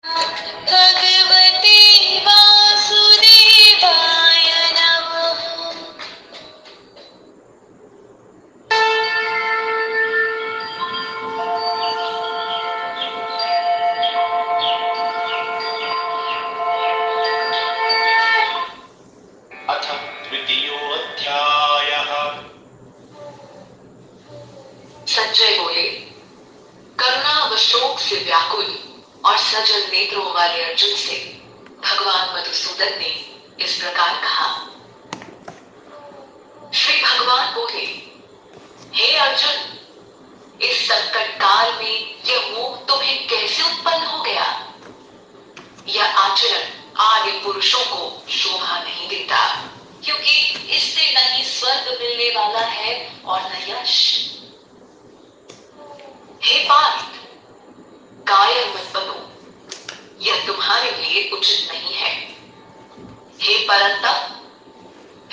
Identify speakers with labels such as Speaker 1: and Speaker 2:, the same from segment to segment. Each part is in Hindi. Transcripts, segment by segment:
Speaker 1: भगवते वासुदेवाय नमः।
Speaker 2: अथ द्वितीयोऽध्यायः।
Speaker 3: संजय बोले, करुणा व शोक से व्याकुल और सजल नेत्रों वाले अर्जुन से भगवान मधुसूदन ने इस प्रकार कहा। श्री भगवान बोले, हे अर्जुन, इस संकट काल में यह मोह तुम्हें कैसे उत्पन्न हो गया? यह आचरण आर्य पुरुषों को शोभा नहीं देता, क्योंकि इससे न ही स्वर्ग मिलने वाला है और न यश। हे पार्थ, कायर मत बनो, यह तुम्हारे लिए उचित नहीं है। हे परंतप,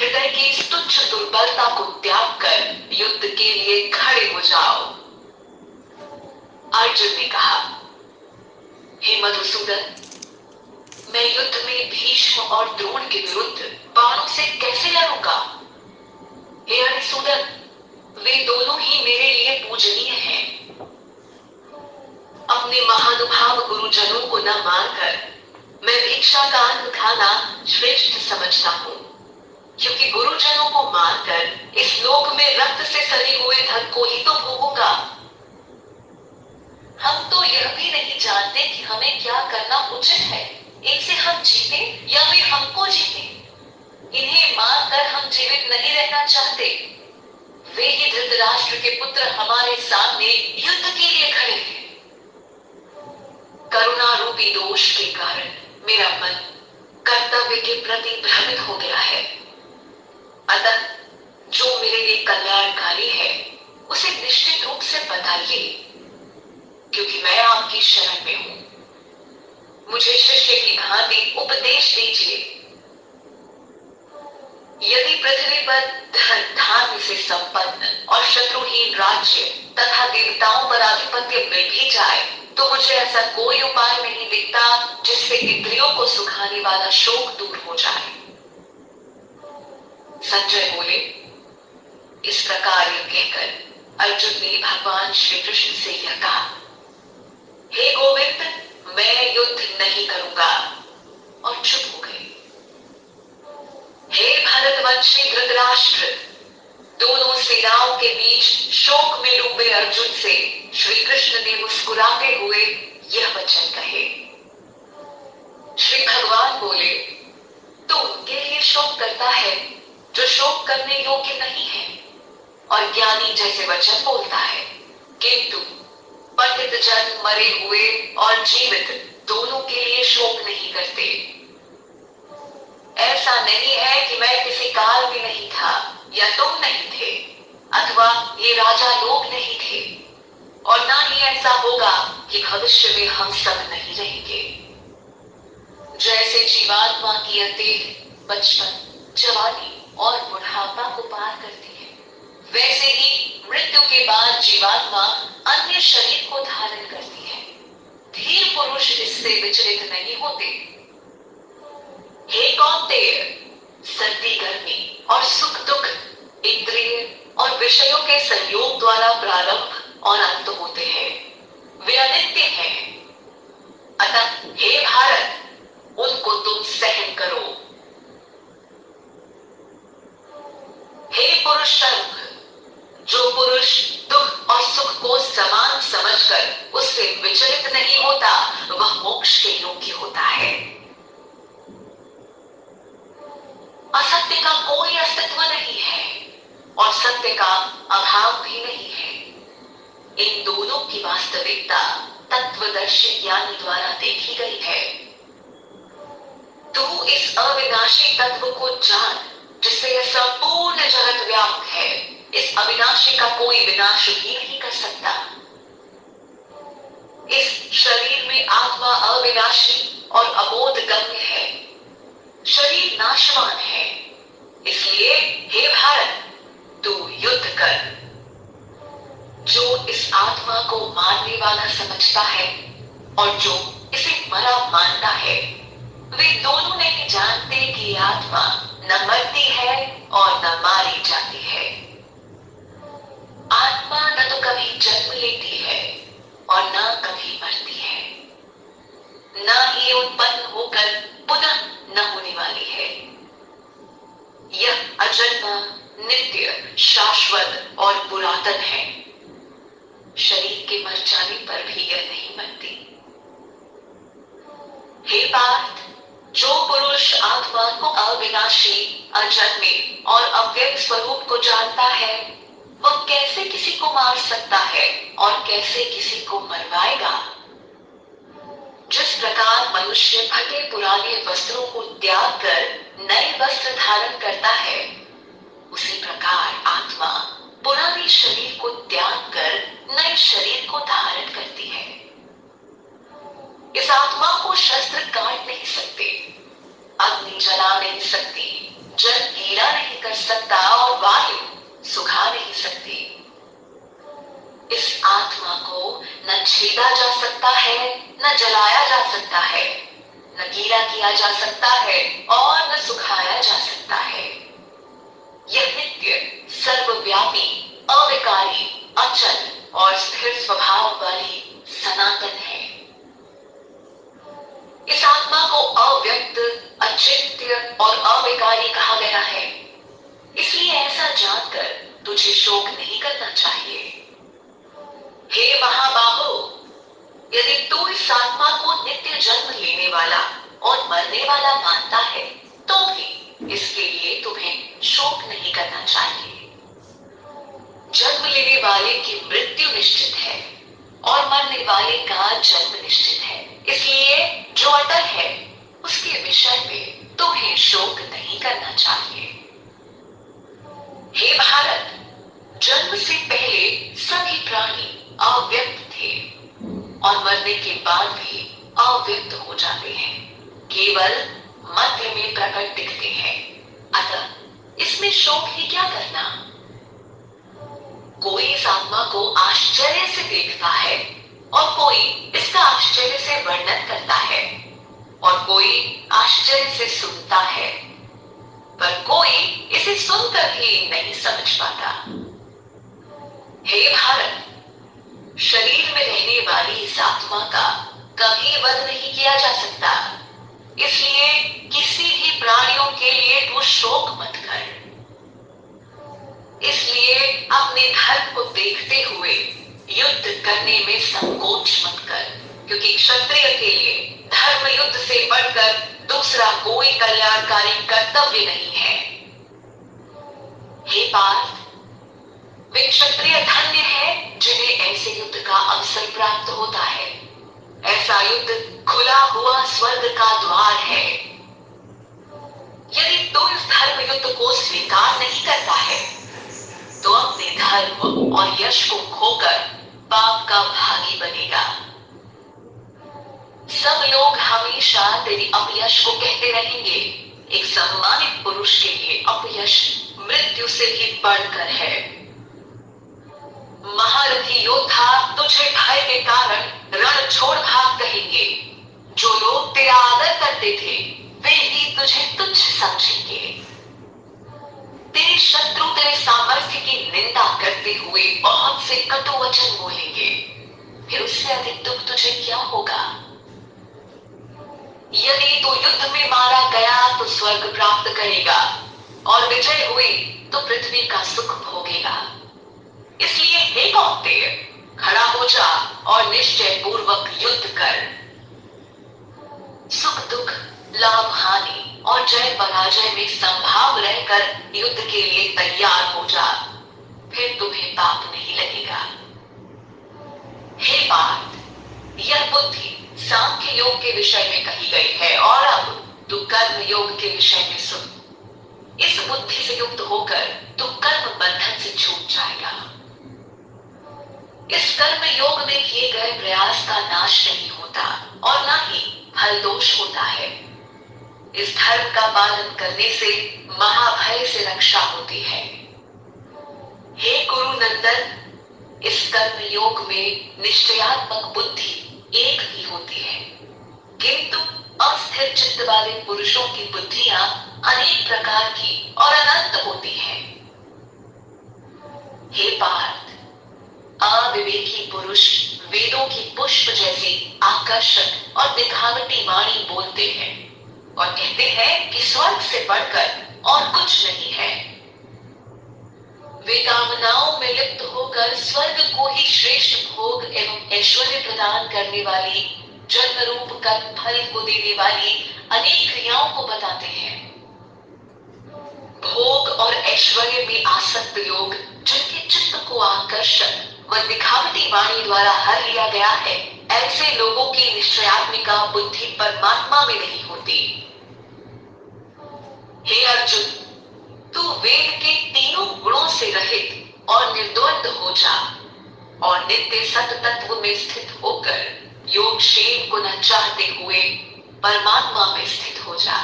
Speaker 3: हृदय की इस तुच्छ दुर्बलता को त्याग कर युद्ध के लिए खड़े हो जाओ। अर्जुन ने कहा, हे मधुसूदन, मैं युद्ध में भीष्म और द्रोण के विरुद्ध बाणों से कैसे लड़ूंगा? हे हरिसूदन, वे दोनों ही मेरे लिए पूजनीय हैं। अपने महानुभाव गुरुजनों को न मानकर मैं भिक्षा का अन्न खाना श्रेष्ठ समझता हूँ, क्योंकि गुरुजनों को मानकर इस लोक में रक्त से सने हुए धन को ही तो भोगूंगा। हम तो यह भी नहीं जानते कि हमें क्या करना उचित है। इनसे हम जीते या वे हमको जीते। इन्हें मारकर हम जीवित नहीं रहना चाहते। वे ही धृतराष्ट्र के पुत्र हमारे सामने युद्ध के लिए खड़े हैं। करुणा रूपी दोष के कारण मेरा मन कर्तव्य के प्रति भ्रमित हो गया है। अतः जो मेरे लिए कल्याणकारी है उसे निश्चित रूप से बताइए, क्योंकि मैं आपकी शरण में हूं। मुझे शिष्य की भांति उपदेश दीजिए। यदि पृथ्वी पर धन धान्य से संपन्न और शत्रुहीन राज्य तथा देवताओं पर आधिपत्य मिल भी जाए, तो मुझे ऐसा कोई उपाय नहीं दिखता जिससे इंद्रियों को सुखाने वाला शोक दूर हो जाए। संजय बोले, इस प्रकार यह कहकर अर्जुन ने भगवान श्री कृष्ण से यह कहा, हे गोविंद, मैं युद्ध नहीं करूंगा, और चुप हो गए। हे भरतवंशी धृतराष्ट्र, दोनों सेनाओं के बीच शोक में डूबे अर्जुन से श्री कृष्ण ने मुस्कुराते हुए यह वचन कहे। श्री भगवान बोले, तो उनके लिए शोक करता है जो शोक करने योग्य नहीं है और ज्ञानी जैसे वचन बोलता है, किंतु पंडित जन मरे हुए और जीवित दोनों के लिए शोक नहीं करते। ऐसा नहीं है कि मैं किसी काल में नहीं था या तुम नहीं थे, अथवा ये राजा लोग नहीं थे, और ना ही ऐसा होगा कि भविष्य में हम सब नहीं रहेंगे। जैसे जीवात्मा की देह बचपन, जवानी और बुढ़ापा को पार करती है, वैसे ही मृत्यु के बाद जीवात्मा अन्य शरीर को धारण करती है। धीर पुरुष इससे विचलित नहीं होते। हे कौन्तेय, सर्दी गर्मी और सुख दुख इंद्रिय और विषयों के संयोग द्वारा प्रारंभ और अंत होते हैं। वे अनित्य हैं। अतः हे भारत, उनको तुम सहन करो। हे पुरुषर्व, जो पुरुष दुख और सुख को समान समझकर उससे विचलित नहीं होता, वह मोक्ष के योग्य होता है। असत्य का कोई अस्तित्व नहीं है और सत्य का अभाव भी नहीं है। इन दोनों की वास्तविकता तत्वदर्शी ज्ञानी द्वारा देखी गई है। तू इस अविनाशी तत्व को जान, जिससे यह संपूर्ण जगत व्याप्त है। इस अविनाशी का कोई विनाश भी नहीं कर सकता। इस शरीर में आत्मा अविनाशी और अबोध गम्य है। शरीर नाशवान है, इसलिए हे भारत, तू युद्ध कर। जो इस आत्मा को मारने वाला समझता है और जो इसे मरा मानता है, वे दोनों नहीं जानते कि आत्मा न मरती है और न मारी जाती है। आत्मा न तो कभी जन्म लेती है और न कभी मरती है, न ही उत्पन्न होकर पुनः न होने वाली है। यह अजन्मा, नित्य, शाश्वत और पुरातन है। शरीर के मर जाने पर भी यह नहीं मरती। हे पार्थ, जो पुरुष आत्मा को अविनाशी, अजन्मे और अव्यक्त स्वरूप को जानता है, वह कैसे किसी को मार सकता है और कैसे किसी को मरवाएगा? जिस प्रकार मनुष्य फटे पुराने वस्त्रों को त्याग कर नए वस्त्र धारण करता है, उसी प्रकार आत्मा पुराने शरीर को त्याग कर नए शरीर को धारण करती है। इस आत्मा को शस्त्र काट नहीं सकते, अग्नि जला नहीं सकती, जल गीला नहीं कर सकता और वायु सुखा नहीं सकती। इस आत्मा को न छेदा जा सकता है, न जलाया जा सकता है, न गीला किया जा सकता है और न सुखाया जा सकता है। यह नित्य, सर्वव्यापी, अविकारी, अचल और स्थिर स्वभाव वाली सनातन है। इस आत्मा को अव्यक्त, अचिंत्य और अविकारी कहा गया है, इसलिए ऐसा जानकर तुझे शोक नहीं करना चाहिए। हे महाबाहो, यदि तू इस आत्मा को नित्य जन्म लेने वाला और मरने वाला मानता है, तो भी इसके लिए तुम्हें शोक नहीं करना चाहिए। जन्म लेने वाले की मृत्यु निश्चित है और मरने वाले का जन्म निश्चित है, इसलिए जो अटल है उसके विषय में तुम्हें शोक नहीं करना चाहिए। हे भारत, जन्म से पहले सभी प्राणी अव्यक्त थे और मरने के बाद भी अव्यक्त हो जाते हैं, केवल मध्य में प्रकट दिखते हैं। अतः इसमें शोक ही क्या करना? कोई इस आत्मा को आश्चर्य से देखता है और कोई इसका आश्चर्य से वर्णन करता है और कोई आश्चर्य से सुनता है, पर कोई इसे सुनकर भी नहीं समझ पाता। हे भारत, शरीर में रहने वाली इस आत्मा का कभी वध नहीं किया जा सकता, इसलिए किसी भी प्राणियों के लिए तू शोक मत कर। इसलिए अपने धर्म को देखते हुए युद्ध करने में संकोच मत कर, क्योंकि क्षत्रिय के लिए धर्म युद्ध से बढ़कर दूसरा कोई कल्याणकारी कर्तव्य नहीं है। हे पार्थ, वे क्षत्रिय धन्य है जिन्हें ऐसे युद्ध का अवसर प्राप्त होता है। ऐसा युद्ध खुला हुआ स्वर्ग का द्वार है। यदि तू इस धर्म युद्ध को स्वीकार नहीं करता है, तो अपने धर्म और यश को खोकर पाप का भागी बनेगा। सब लोग हमेशा तेरी अपयश को कहते रहेंगे। एक सम्मानित पुरुष के लिए अपयश मृत्यु से भी बढ़कर है। महारथी योद्धा तुझे भय के कारण रण छोड़ भाग कहेंगे। जो लोग तेरा आदर करते थे, वे ही तुझे तुच्छ समझेंगे। तेरे शत्रु तेरे सामर्थ्य की निंदा करते हुए बहुत से कटु वचन बोलेंगे, फिर उससे अधिक दुख तुझे क्या होगा? यदि तू युद्ध में मारा गया तो स्वर्ग प्राप्त करेगा और विजय हुई तो पृथ्वी का सुख भोगेगा। इसलिए हे कौन्तेय, खड़ा हो जा और निश्चय पूर्वक युद्ध कर। सुख दुख, लाभ हानि और जय पराजय में संभाव रहकर युद्ध के लिए तैयार हो जा, फिर तुम्हें पाप नहीं लगेगा। हे पार्थ, यह बुद्धि सांख्य योग के विषय में कही गई है और अब तू कर्म योग के विषय में सुन। इस बुद्धि से युक्त होकर तू कर्म बंधन से छूट जाएगा। इस कर्म योग में किए गए प्रयास का नाश नहीं होता और न ही फल दोष होता है। इस धर्म का पालन करने से महाभय से रक्षा होती है। हे कुरु नंदन, इस कर्म योग में निश्चयात्मक बुद्धि एक ही होती है। किंतु अस्थिर चित्त वाले पुरुषों की बुद्धियां अनेक प्रकार की और अनंत होती हैं। हे पार्थ, अविवेकी पुरुष वेदों की पुष्प जैसी आकर्षक और दिखावटी वाणी बोलते हैं और कहते हैं कि स्वर्ग से बढ़कर और कुछ नहीं है। वे कामनाओं में लिप्त होकर स्वर्ग को ही श्रेष्ठ भोग एवं ऐश्वर्य प्रदान करने वाली, जन्म रूप कर्म फल को देने वाली अनेक क्रियाओं को बताते हैं। भोग और ऐश्वर्य में आसक्त लोग जिनके चित्त को आकर्षक व दिखावटी वाणी द्वारा हर लिया गया है, ऐसे लोगों की निश्चयात्मिका बुद्धि परमात्मा में नहीं होती। हे अर्जुन, तू वेद के तीनों गुणों से रहित और निर्द्वंद हो जा और नित्य सत तत्व में स्थित होकर योग क्षेम को न चाहते हुए परमात्मा में स्थित हो जा।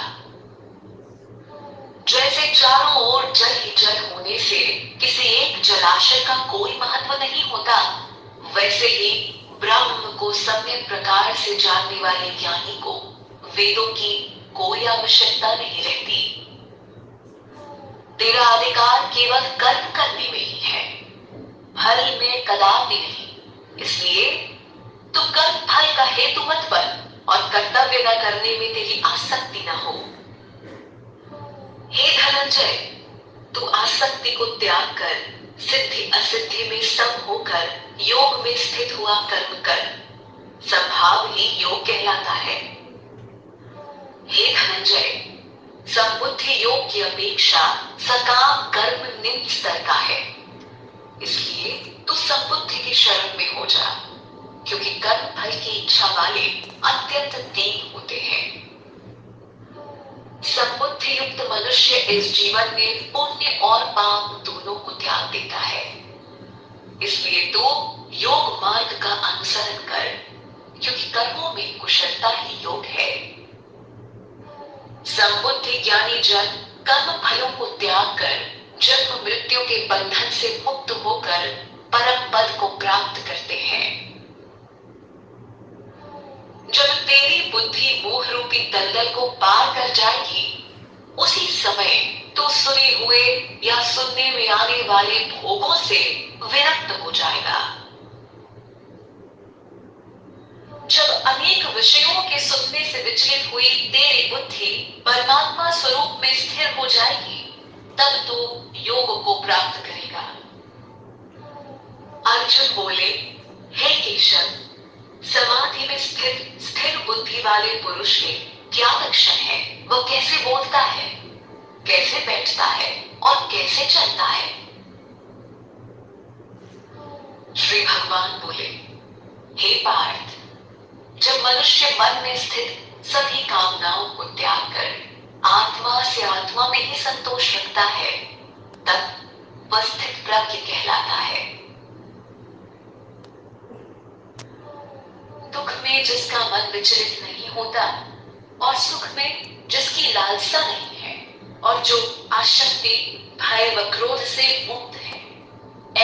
Speaker 3: जैसे चारों ओर जल ही जल होने से किसी एक जलाशय का कोई महत्व नहीं होता, वैसे ही ब्रह्म को सम्यक प्रकार से जानने वाले ज्ञानी को वेदों की कोई आवश्यकता नहीं रहती। तेरा अधिकार केवल कर्म करने में ही है, फल में कदापि नहीं। इसलिए तू कर्म फल का हेतु मत बन और कर्तव्य न करने में तेरी आसक्ति न हो। हे धनंजय, तू आसक्ति को त्याग कर सिद्धि असिद्धि में सम होकर योग में स्थित हुआ कर्म कर। संभाव ही योग कहलाता है। हे धनंजय, संबुद्धि योग की अपेक्षा सकाम कर्म निम्न स्तर का है। इसलिए तू संबुद्धि की शरण में हो जा, क्योंकि कर्म फल की इच्छा वाले अत्यंत दीन होते हैं। संबुद्धि युक्त मनुष्य इस जीवन में पुण्य और पाप दोनों को त्याग देता है। इसलिए तू योग मार्ग का अनुसरण कर, क्योंकि कर्मों में कुशलता ही योग है। संबुद्धि ज्ञानी जन कर्म फलों को त्याग कर जन्म मृत्यु के बंधन से मुक्त होकर परम पद को प्राप्त करते हैं। जब तेरी बुद्धि मोह रूपी दलदल को पार कर जाएगी, उसी समय तू सुने हुए या सुनने में आने वाले भोगों से विरक्त हो जाएगा। जब अनेक विषयों के सुनने से विचलित हुई तेरी बुद्धि परमात्मा स्वरूप में स्थिर हो जाएगी, तब तू योग को प्राप्त करेगा। अर्जुन बोले, हे केशव, समाधि में स्थिर बुद्धि वाले पुरुष के क्या लक्षण है? वह कैसे बोलता है, कैसे बैठता है और कैसे चलता है? श्री भगवान बोले, हे पार्थ, जब मनुष्य मन में स्थित सभी कामनाओं को त्याग कर आत्मा से आत्मा में ही संतोष रखता है, तब वह स्थित प्रज्ञ कहलाता है। दुख में जिसका मन विचलित नहीं होता और सुख में जिसकी लालसा नहीं है और जो आसक्ति भय व क्रोध से मुक्त है,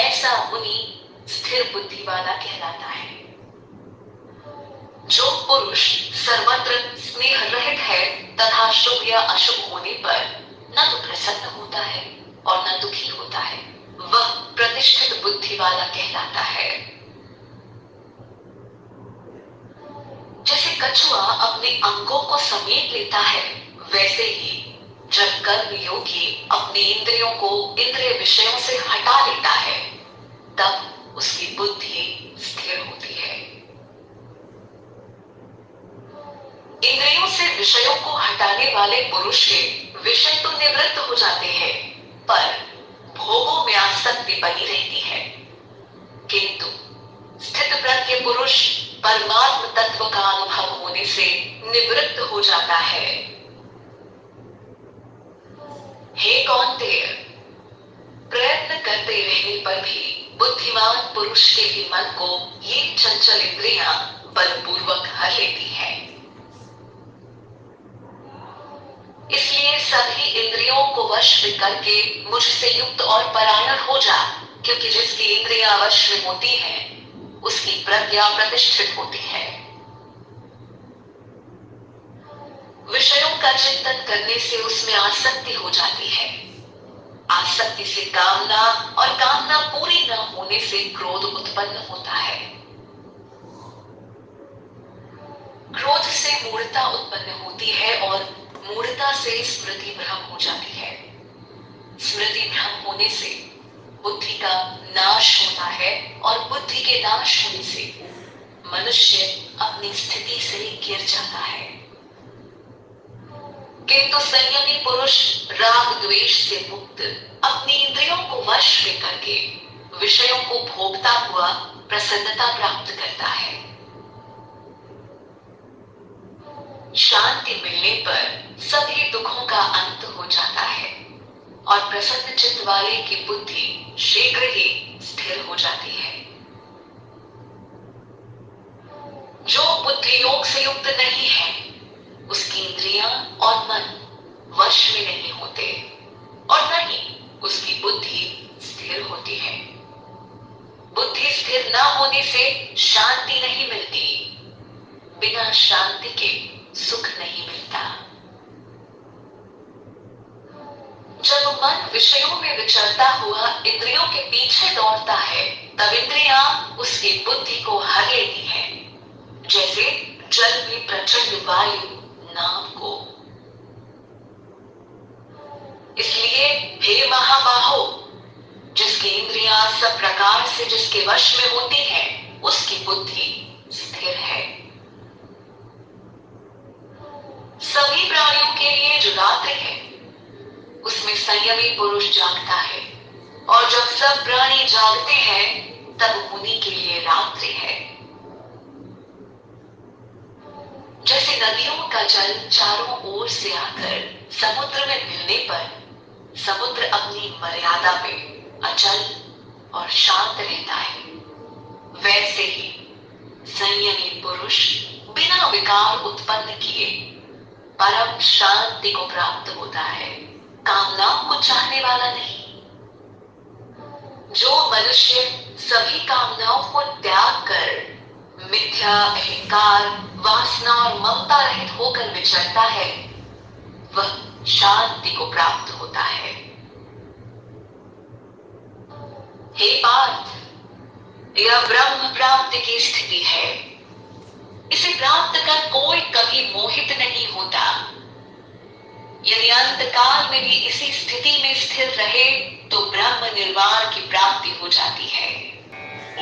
Speaker 3: ऐसा मुनि स्थिर बुद्धि वाला कहलाता है। जो पुरुष सर्वत्र स्नेह रहित है तथा शुभ या अशुभ होने पर न तो प्रसन्न होता है और न दुखी होता है, वह प्रतिष्ठित बुद्धि वाला कहलाता है। जैसे कछुआ अपने अंगों को समेट लेता है, वैसे ही जब कर्म योगी अपनी इंद्रियों को इंद्रिय विषयों से हटा लेता है, तब उसकी बुद्धि स्थिर होती है। इंद्रियों से विषयों को हटाने वाले पुरुष के विषय तो निवृत्त हो जाते हैं, पर भोगों में आसक्ति बनी रहती है। किंतु स्थित प्रज्ञ पुरुष परमात्म तत्व का अनुभव होने से निवृत्त हो जाता है। हे कौन्तेय, प्रयत्न करते रहने पर भी बुद्धिमान पुरुष के भी मन को ये चंचल इंद्रियां बलपूर्वक हर लेती हैं। इसलिए सभी इंद्रियों को वश में करके मुझसे युक्त और परायण हो जा, क्योंकि जिसकी इंद्रियां वश में होती हैं, उसकी प्रज्ञा प्रतिष्ठित होती है। विषयों का चिंतन करने से उसमें आसक्ति हो जाती है। आसक्ति से कामना और कामना पूरी न होने से क्रोध उत्पन्न होता है। क्रोध से मूढ़ता उत्पन्न होती है और मूढ़ता से स्मृति भ्रम हो जाती है। स्मृति भ्रम होने से बुद्धि का नाश होता है और बुद्धि के नाश होने से मनुष्य अपनी स्थिति से गिर जाता है। किंतु संयमी पुरुष राग द्वेष से मुक्त अपनी इंद्रियों को वश में करके विषयों को भोगता हुआ प्रसन्नता प्राप्त करता है। शांति मिलने पर सभी दुखों का अंत हो जाता है और प्रसन्न चित्त वाले की बुद्धि शीघ्र ही स्थिर हो जाती है। जो बुद्धि योग से युक्त नहीं है उसकी इंद्रियां और मन वश में नहीं होते और न ही उसकी बुद्धि स्थिर होती है। बुद्धि स्थिर न होने से शांति नहीं मिलती। बिना शांति के सुख नहीं मिलता। जब मन विषयों में विचरता हुआ इंद्रियों के पीछे दौड़ता है तब इंद्रियां उसकी बुद्धि को हर लेती हैं, जैसे जल में प्रचंड वायु नाव को। इसलिए हे महाबाहो, जिसकी इंद्रियां सब प्रकार से जिसके वश में होती हैं, उसकी बुद्धि स्थिर है। सभी प्राणियों के लिए जो रात्रि है उसमें संयमी पुरुष जागता है और जब सब प्राणी जागते हैं तब मुनि के लिए रात्रि है। जैसे नदियों का जल चारों ओर से आकर समुद्र में मिलने पर समुद्र अपनी मर्यादा में अचल और शांत रहता है, वैसे ही संयमी पुरुष बिना विकार उत्पन्न किए परम शांति को प्राप्त होता है, कामनाओं को चाहने वाला नहीं। जो मनुष्य सभी कामनाओं को त्याग कर मिथ्या अहंकार वासना और ममता रहित होकर विचरता है वह शांति को प्राप्त होता है। हे पार्थ, यह ब्रह्म प्राप्ति की स्थिति है। इसे प्राप्त कर कोई कभी मोहित नहीं होता। यदि अंत काल में भी इसी स्थिति में स्थिर रहे तो ब्रह्म निर्वाण की प्राप्ति हो जाती है।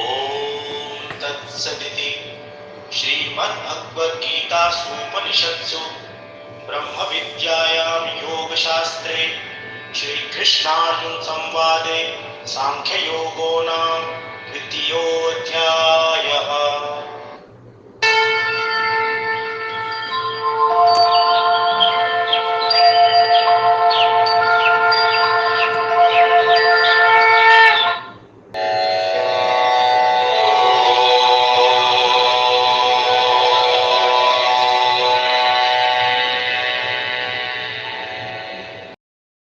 Speaker 2: ओम तत्सदिति श्रीमद्भगवद्गीतासूपनिषत्सु ब्रह्म विद्यायां योगशास्त्रे श्रीकृष्णार्जुन संवादे सांख्ययोगो नाम द्वितीयोऽध्यायः।